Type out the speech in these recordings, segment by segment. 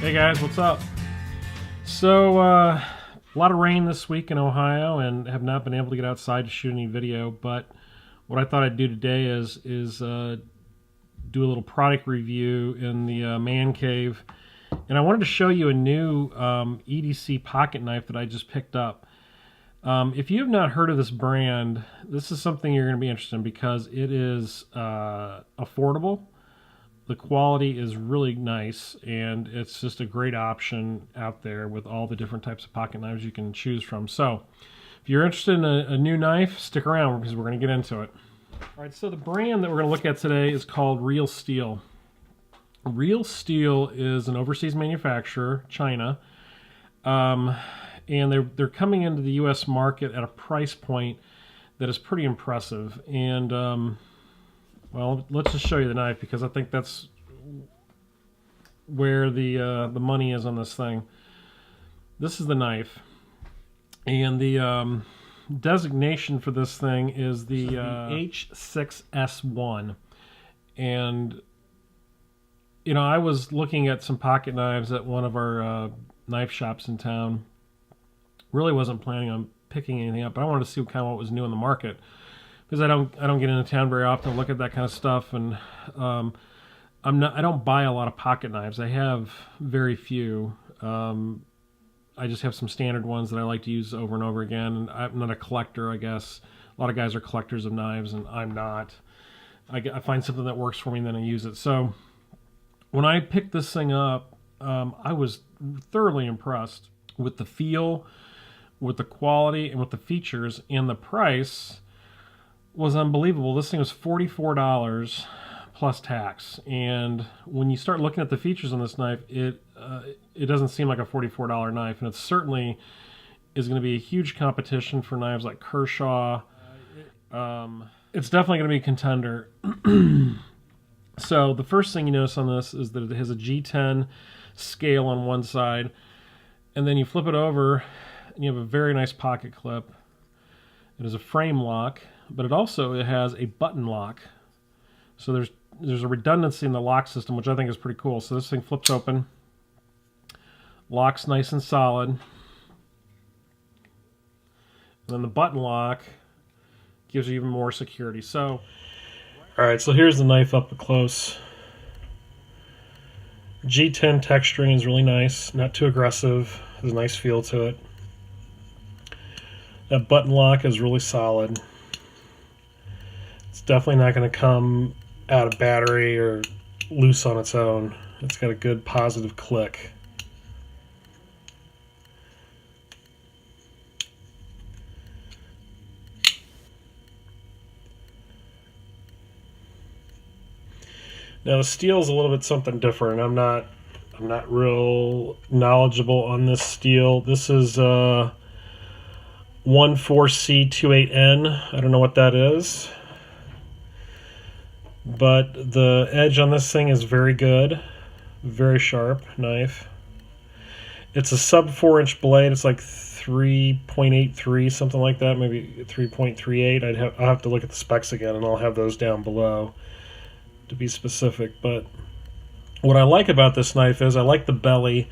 Hey guys, what's up? So, a lot of rain this week in Ohio, and have not been able to get outside to shoot any video. But what I thought I'd do today is do a little product review in the man cave, and I wanted to show you a new EDC pocket knife that I just picked up. If you have not heard of this brand, this is something you're going to be interested in because it is affordable. The quality is really nice, and it's just a great option out there with all the different types of pocket knives you can choose from. So if you're interested in a new knife, stick around because we're going to get into it. All right, so the brand that we're going to look at today is called Real Steel. Real Steel is an overseas manufacturer, China, and they're coming into the U.S. market at a price point that is pretty impressive. And well, let's just show you the knife because I think that's where the money is on this thing. This is the knife, and the designation for this thing is the H6S1. And you know, I was looking at some pocket knives at one of our knife shops in town. Really wasn't planning on picking anything up, but I wanted to see kind of what was new in the market, because I don't get into town very often to look at that kind of stuff, and I don't buy a lot of pocket knives. I have very few. I just have some standard ones that I like to use over and over again. And I'm not a collector, I guess. A lot of guys are collectors of knives, and I'm not. I find something that works for me, and then I use it. So when I picked this thing up, I was thoroughly impressed with the feel, with the quality, and with the features, and the price was unbelievable. This thing was $44 plus tax, and when you start looking at the features on this knife, it doesn't seem like a $44 knife, and it certainly is going to be a huge competition for knives like Kershaw. It's definitely going to be a contender. So the first thing you notice on this is that it has a G10 scale on one side, and then you flip it over and you have a very nice pocket clip. It is a frame lock, but it has a button lock. So there's a redundancy in the lock system, which I think is pretty cool. So this thing flips open, locks nice and solid, and then the button lock gives you even more security. So, all right, so here's the knife up close. G10 texturing is really nice, not too aggressive, has a nice feel to it. That button lock is really solid. It's definitely not going to come out of battery or loose on its own. It's got a good positive click. Now the steel is a little bit something different. I'm not real knowledgeable on this steel. This is 14C28N. I don't know what that is, but the edge on this thing is very good, very sharp knife. It's a sub 4-inch blade. It's like 3.83, something like that, maybe 3.38. I'll have to look at the specs again, and I'll have those down below to be specific. But what I like about this knife is I like the belly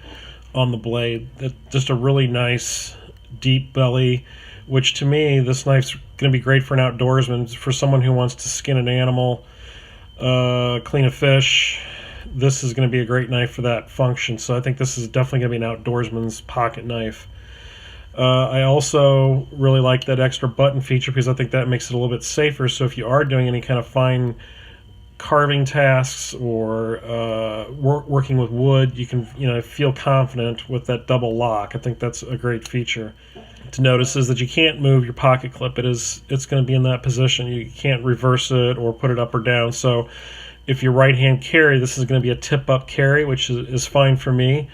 on the blade. It's just a really nice deep belly, which to me, this knife's going to be great for an outdoorsman, for someone who wants to skin an animal, clean a fish. This is going to be a great knife for that function. So I think this is definitely going to be an outdoorsman's pocket knife. I also really like that extra button feature because I think that makes it a little bit safer. So if you are doing any kind of fine carving tasks or working with wood, you can feel confident with that double lock. I think that's a great feature to notice, is that you can't move your pocket clip. It's going to be in that position. You can't reverse it or put it up or down. So if your right hand carry, this is going to be a tip up carry, which is fine for me.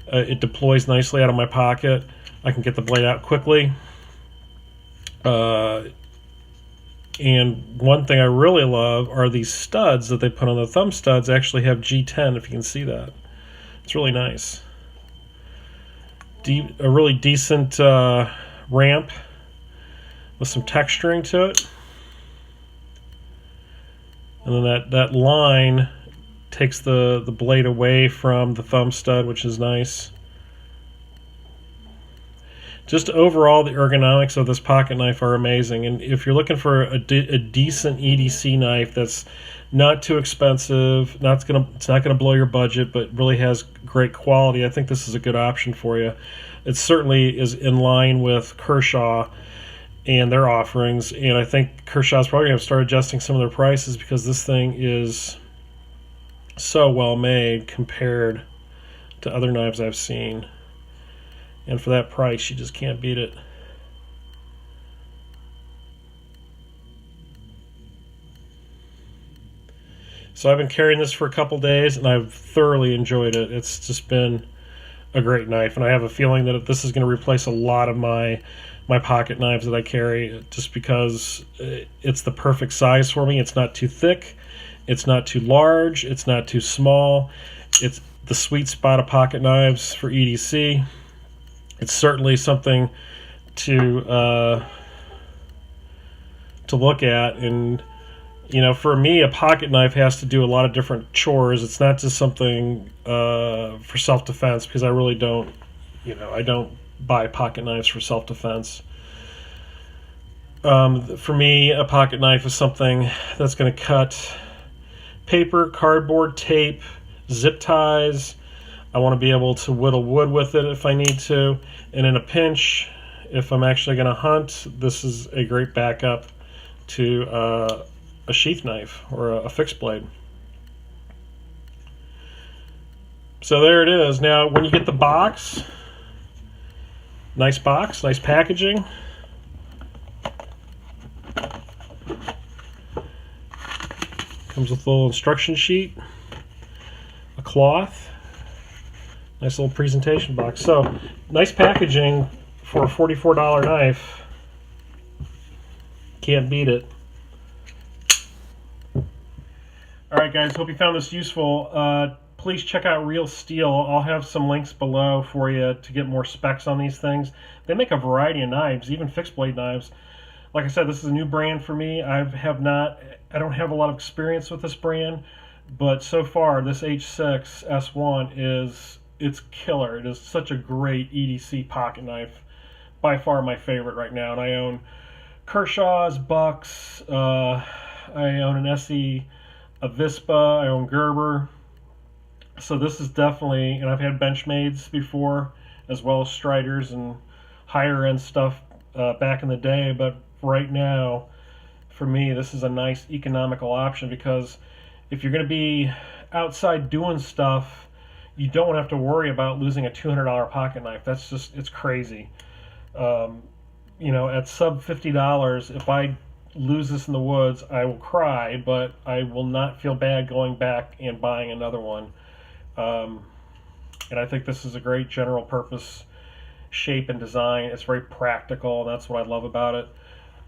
It deploys nicely out of my pocket. I can get the blade out quickly. And one thing I really love are these studs that they put on the thumb studs. Actually have G10, if you can see that. It's really nice. A really decent ramp with some texturing to it. And then that line takes the blade away from the thumb stud, which is nice. Just overall, the ergonomics of this pocket knife are amazing. And if you're looking for a decent EDC knife that's not too expensive, it's not gonna blow your budget, but really has great quality, I think this is a good option for you. It certainly is in line with Kershaw and their offerings, and I think Kershaw's probably going to start adjusting some of their prices because this thing is so well made compared to other knives I've seen. And for that price, you just can't beat it. So I've been carrying this for a couple days, and I've thoroughly enjoyed it. It's just been a great knife, and I have a feeling that this is going to replace a lot of my pocket knives that I carry, just because it's the perfect size for me. It's not too thick, it's not too large, it's not too small. It's the sweet spot of pocket knives for EDC. It's certainly something to look at, and you know, for me, a pocket knife has to do a lot of different chores. It's not just something for self-defense, because I really don't, I don't buy pocket knives for self-defense. For me, a pocket knife is something that's going to cut paper, cardboard, tape, zip ties. I want to be able to whittle wood with it if I need to. And in a pinch, if I'm actually going to hunt, this is a great backup to a sheath knife or a fixed blade. So there it is. Now, when you get the box, nice packaging. Comes with a little instruction sheet, a cloth, nice little presentation box. So, nice packaging for a $44 knife. Can't beat it. Alright guys, hope you found this useful. Please check out Real Steel. I'll have some links below for you to get more specs on these things. They make a variety of knives, even fixed blade knives. Like I said, this is a new brand for me. I don't have a lot of experience with this brand, but so far this H6 S1 it's killer. It is such a great EDC pocket knife. By far my favorite right now. And I own Kershaw's, Bucks, I own an SE Avispa, I own Gerber. So this is definitely, and I've had Benchmades before, as well as Striders and higher end stuff back in the day, but right now, for me, this is a nice economical option, because if you're going to be outside doing stuff, you don't have to worry about losing a $200 pocket knife. That's just, it's crazy. At sub $50, if I lose this in the woods, I will cry, but I will not feel bad going back and buying another one. And I think this is a great general purpose shape and design. It's very practical, and that's what I love about it.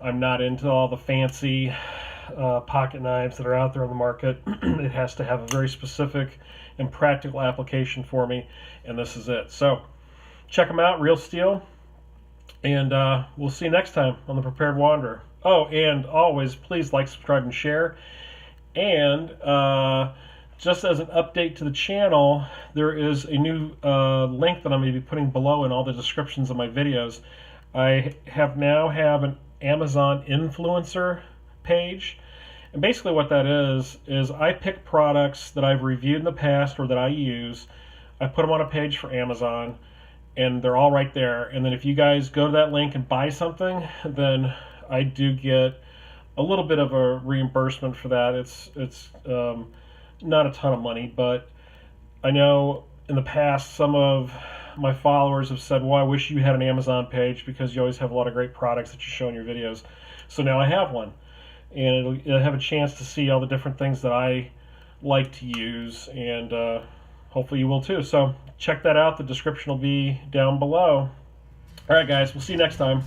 I'm not into all the fancy pocket knives that are out there on the market. It has to have a very specific and practical application for me, and this is it. So check them out, Real Steel, and we'll see you next time on The Prepared Wanderer. Oh, and always, please like, subscribe, and share. And just as an update to the channel, there is a new link that I'm going to be putting below in all the descriptions of my videos. I now have an Amazon influencer page, and basically what that is I pick products that I've reviewed in the past or that I use. I put them on a page for Amazon, and they're all right there. And then if you guys go to that link and buy something, then I do get a little bit of a reimbursement for that. It's not a ton of money, but I know in the past some of my followers have said, well, I wish you had an Amazon page, because you always have a lot of great products that you show in your videos. So now I have one, and it'll have a chance to see all the different things that I like to use, and hopefully you will too. So check that out. The description will be down below. All right, guys, we'll see you next time.